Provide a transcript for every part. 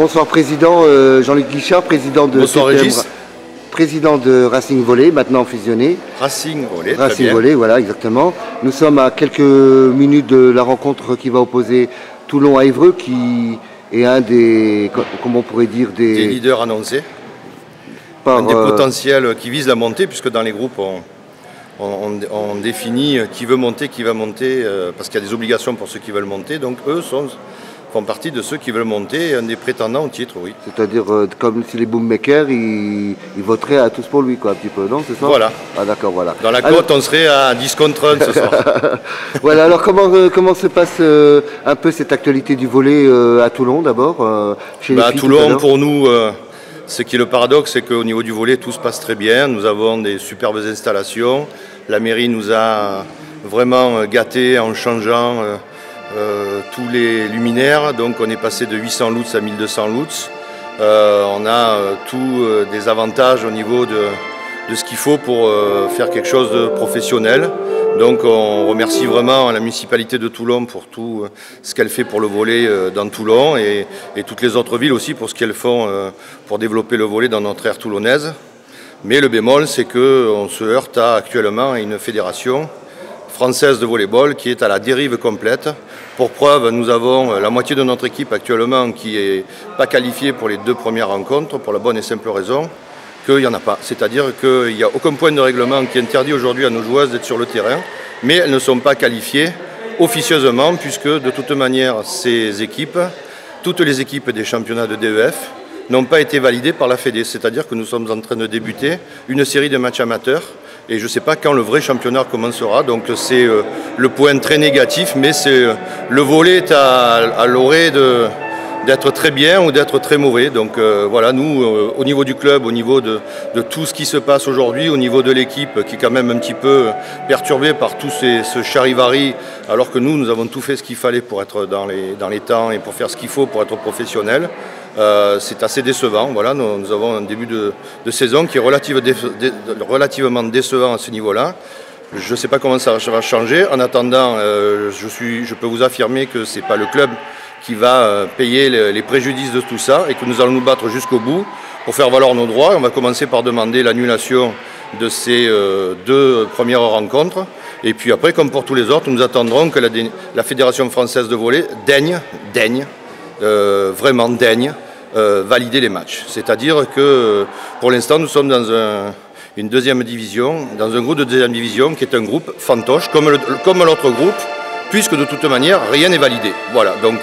bonsoir Président Jean-Luc Guichard, président de bonsoir Régis. Président de Racing Volley, maintenant fusionné. Racing Volley, Racing Volley, voilà, exactement. Nous sommes à quelques minutes de la rencontre qui va opposer Toulon à Évreux, qui est un des, comment on pourrait dire, des leaders annoncés. Un des potentiels qui visent la montée, puisque dans les groupes, on définit qui veut monter, qui va monter, parce qu'il y a des obligations pour ceux qui veulent monter. Donc eux font partie de ceux qui veulent monter, un des prétendants au titre, oui. C'est-à-dire, comme si les boommakers, ils voteraient à tous pour lui, quoi, un petit peu, non? C'est ça? Voilà. Ah d'accord, voilà. Dans la cote, on serait à 10 contre 1 ce soir. Voilà, alors comment se passe un peu cette actualité du volley à Toulon, d'abord À Toulon, pour nous, ce qui est le paradoxe, c'est qu'au niveau du volley, tout se passe très bien. Nous avons des superbes installations. La mairie nous a vraiment gâtés en changeant tous les luminaires, donc on est passé de 800 lux à 1200 lux. On a tous des avantages au niveau de ce qu'il faut pour faire quelque chose de professionnel. Donc on remercie vraiment la municipalité de Toulon pour tout ce qu'elle fait pour le volley dans Toulon et toutes les autres villes aussi pour ce qu'elles font pour développer le volley dans notre aire toulonnaise. Mais le bémol, c'est qu'on se heurte actuellement à une fédération française de volleyball qui est à la dérive complète. Pour preuve, nous avons la moitié de notre équipe actuellement qui n'est pas qualifiée pour les 2 premières rencontres, pour la bonne et simple raison qu'il n'y en a pas. C'est-à-dire qu'il n'y a aucun point de règlement qui interdit aujourd'hui à nos joueuses d'être sur le terrain, mais elles ne sont pas qualifiées officieusement, puisque de toute manière, ces équipes, toutes les équipes des championnats de DEF, n'ont pas été validées par la Fédé. C'est-à-dire que nous sommes en train de débuter une série de matchs amateurs. Et je ne sais pas quand le vrai championnat commencera, donc c'est le point très négatif, mais le volley est à l'orée d'être très bien ou d'être très mauvais. Donc voilà, nous, au niveau du club, au niveau de tout ce qui se passe aujourd'hui, au niveau de l'équipe qui est quand même un petit peu perturbée par tout ce charivari, alors que nous avons tout fait ce qu'il fallait pour être dans les temps et pour faire ce qu'il faut pour être professionnel. C'est assez décevant. Voilà, nous avons un début de saison qui est relativement décevant à ce niveau-là. Je ne sais pas comment ça va changer. En attendant, je peux vous affirmer que ce n'est pas le club qui va payer les préjudices de tout ça et que nous allons nous battre jusqu'au bout pour faire valoir nos droits. On va commencer par demander l'annulation de ces 2 premières rencontres. Et puis après, comme pour tous les autres, nous attendrons que la Fédération française de volley vraiment daigne valider les matchs. C'est-à-dire que pour l'instant, nous sommes dans une deuxième division, dans un groupe de deuxième division qui est un groupe fantoche, comme l'autre groupe, puisque de toute manière, rien n'est validé. Voilà, donc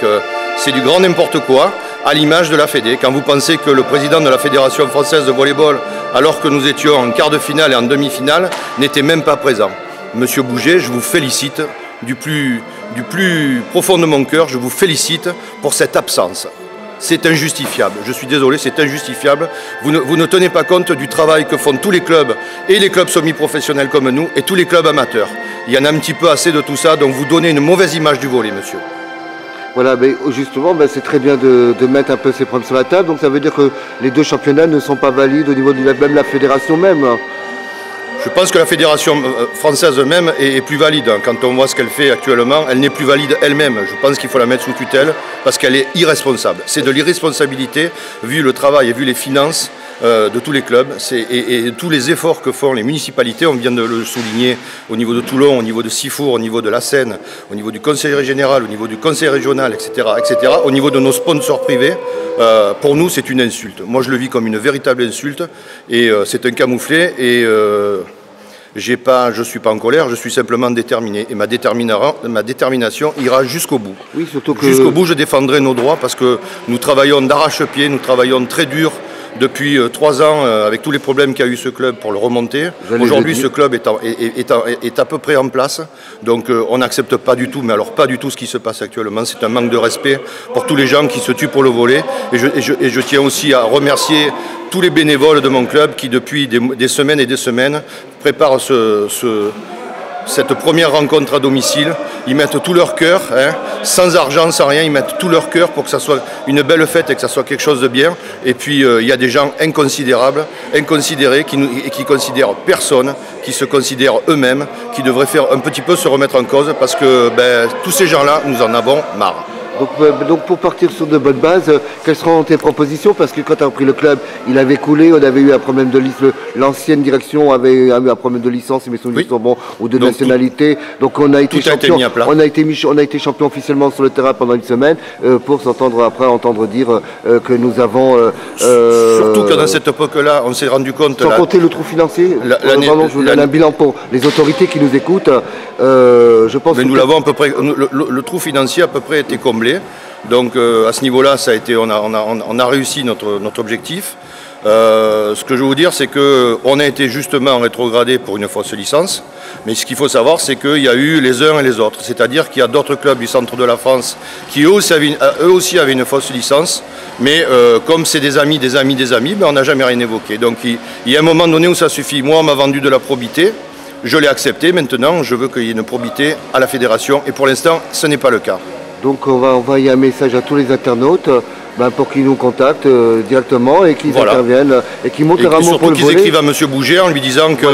c'est du grand n'importe quoi, à l'image de la Fédé. Quand vous pensez que le président de la Fédération française de volleyball, alors que nous étions en quart de finale et en demi-finale, n'était même pas présent. Monsieur Bouget, je vous félicite du plus profond de mon cœur, je vous félicite pour cette absence. C'est injustifiable, je suis désolé, c'est injustifiable. Vous ne tenez pas compte du travail que font tous les clubs, et les clubs semi-professionnels comme nous, et tous les clubs amateurs. Il y en a un petit peu assez de tout ça, donc vous donnez une mauvaise image du volley, monsieur. Voilà, mais justement, c'est très bien de mettre un peu ces problèmes sur la table, donc ça veut dire que les 2 championnats ne sont pas valides au niveau de même la fédération même. Je pense que la fédération française même est plus valide. Quand on voit ce qu'elle fait actuellement, elle n'est plus valide elle-même. Je pense qu'il faut la mettre sous tutelle parce qu'elle est irresponsable. C'est de l'irresponsabilité vu le travail et vu les finances de tous les clubs et tous les efforts que font les municipalités. On vient de le souligner au niveau de Toulon, au niveau de Sifour, au niveau de la Seine, au niveau du conseil général, au niveau du conseil régional, etc., etc., au niveau de nos sponsors privés. Pour nous, c'est une insulte. Moi, je le vis comme une véritable insulte et c'est un camouflet et je ne suis pas en colère, je suis simplement déterminé et ma détermination ira jusqu'au bout. Oui, surtout que... Jusqu'au bout, je défendrai nos droits parce que nous travaillons d'arrache-pied, nous travaillons très dur depuis 3 ans avec tous les problèmes qu'a eu ce club pour le remonter. Aujourd'hui, ce club est à peu près en place. Donc on n'accepte pas du tout, mais alors pas du tout ce qui se passe actuellement. C'est un manque de respect pour tous les gens qui se tuent pour le volley. Et je tiens aussi à remercier tous les bénévoles de mon club qui depuis des semaines et des semaines préparent cette première rencontre à domicile. Ils mettent tout leur cœur, sans argent, sans rien, ils mettent tout leur cœur pour que ça soit une belle fête et que ça soit quelque chose de bien. Et puis il y a des gens inconsidérables, inconsidérés, qui considèrent personne, qui se considèrent eux-mêmes, qui devraient faire un petit peu se remettre en cause parce que tous ces gens-là, nous en avons marre. Donc pour partir sur de bonnes bases, quelles seront tes propositions? Parce que quand tu as repris le club, il avait coulé, on avait eu un problème de licence, l'ancienne direction avait eu un problème de licence, mais son bon, ou de nationalité. Donc on a été champion, on a été champion officiellement sur le terrain pendant une semaine pour s'entendre après entendre dire que nous avons... Surtout que dans cette époque-là, on s'est rendu compte... Sans compter le trou financier, un bilan pour les autorités qui nous écoutent, je pense... Mais nous l'avons à peu près... Le trou financier à peu près été comblé. Donc à ce niveau-là, on a réussi notre objectif. Ce que je veux vous dire, c'est qu'on a été justement rétrogradé pour une fausse licence. Mais ce qu'il faut savoir, c'est qu'il y a eu les uns et les autres. C'est-à-dire qu'il y a d'autres clubs du centre de la France qui eux aussi avaient une fausse licence. Mais comme c'est des amis, ben, on n'a jamais rien évoqué. Donc il y a un moment donné où ça suffit. Moi, on m'a vendu de la probité. Je l'ai accepté. Maintenant, je veux qu'il y ait une probité à la fédération. Et pour l'instant, ce n'est pas le cas. Donc on va envoyer un message à tous les internautes pour qu'ils nous contactent directement et qu'ils interviennent et qu'ils montrent leur amour pour le volley. Surtout qu'ils écrivent à M. Bouger en lui disant que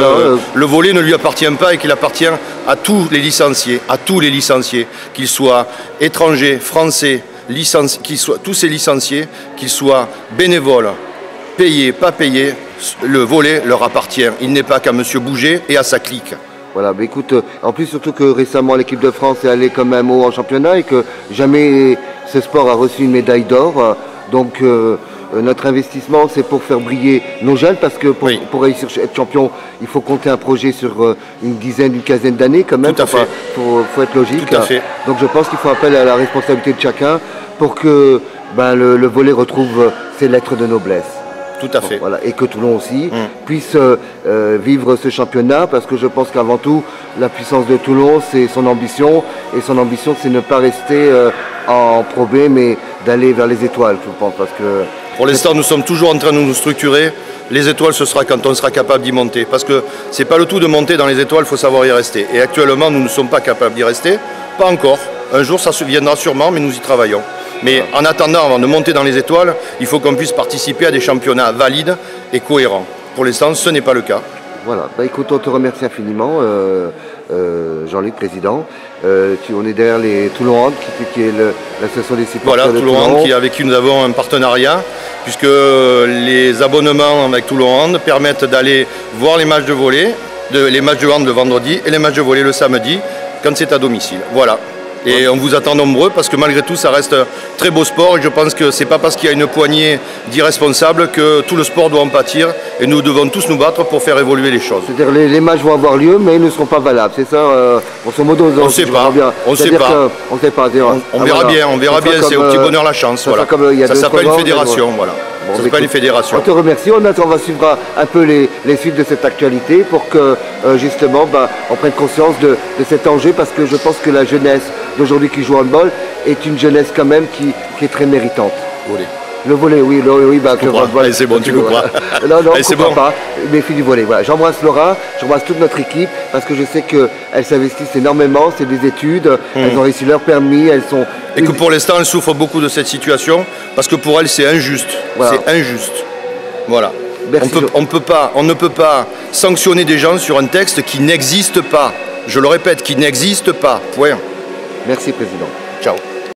le volley ne lui appartient pas et qu'il appartient à tous les licenciés, qu'ils soient étrangers, français, tous ces licenciés, qu'ils soient bénévoles, payés, pas payés, le volley leur appartient. Il n'est pas qu'à M. Bouger et à sa clique. Voilà, mais écoute, en plus surtout que récemment l'équipe de France est allée quand même haut en championnat et que jamais ce sport a reçu une médaille d'or. Donc notre investissement c'est pour faire briller nos jeunes parce que pour réussir à être champion, il faut compter un projet sur une quinzaine d'années quand même. Faut être logique. Tout à fait. Donc je pense qu'il faut appeler à la responsabilité de chacun pour que le volley retrouve ses lettres de noblesse. Tout à fait. Voilà, et que Toulon aussi puisse vivre ce championnat parce que je pense qu'avant tout, la puissance de Toulon, c'est son ambition. Et son ambition, c'est ne pas rester en Pro B, mais d'aller vers les étoiles, je pense. Parce que pour l'instant, nous sommes toujours en train de nous structurer. Les étoiles, ce sera quand on sera capable d'y monter. Parce que ce n'est pas le tout de monter dans les étoiles, il faut savoir y rester. Et actuellement, nous ne sommes pas capables d'y rester. Pas encore. Un jour, ça se viendra sûrement, mais nous y travaillons. Mais en attendant, avant de monter dans les étoiles, il faut qu'on puisse participer à des championnats valides et cohérents. Pour l'instant, ce n'est pas le cas. Voilà, écoute, on te remercie infiniment, Jean-Luc, président. On est derrière les Toulon Hand, qui est l'association des supporters de Toulon. Toulon Hand, avec qui nous avons un partenariat, puisque les abonnements avec Toulon Hand permettent d'aller voir les matchs de volley, les matchs de hand le vendredi et les matchs de volley le samedi, quand c'est à domicile. Voilà. Et on vous attend nombreux parce que malgré tout ça reste un très beau sport et je pense que c'est pas parce qu'il y a une poignée d'irresponsables que tout le sport doit en pâtir et nous devons tous nous battre pour faire évoluer les choses. C'est-à-dire les matchs vont avoir lieu mais ils ne seront pas valables, c'est ça grosso modo. On ne sait pas, on ne sait pas. On verra bien, c'est au petit bonheur la chance. Ça s'appelle une fédération, voilà. Ça s'appelle une fédération. On te remercie, on va suivre un peu les suites de cette actualité pour que justement on prenne conscience de cet enjeu parce que je pense que la jeunesse d'aujourd'hui qui joue au handball est une jeunesse quand même qui est très méritante. Volley. Le volley, oui. Allez, c'est bon, tu comprends. Non, c'est bon. Pas, mais fille du volley. Voilà. J'embrasse Laura, j'embrasse toute notre équipe parce que je sais qu'elles s'investissent énormément, c'est des études, elles ont réussi leur permis, elles sont... Et que pour l'instant, elles souffrent beaucoup de cette situation parce que pour elles, c'est injuste. Voilà. C'est injuste. Voilà. On ne peut pas sanctionner des gens sur un texte qui n'existe pas. Je le répète, qui n'existe pas. Point. Merci, Président.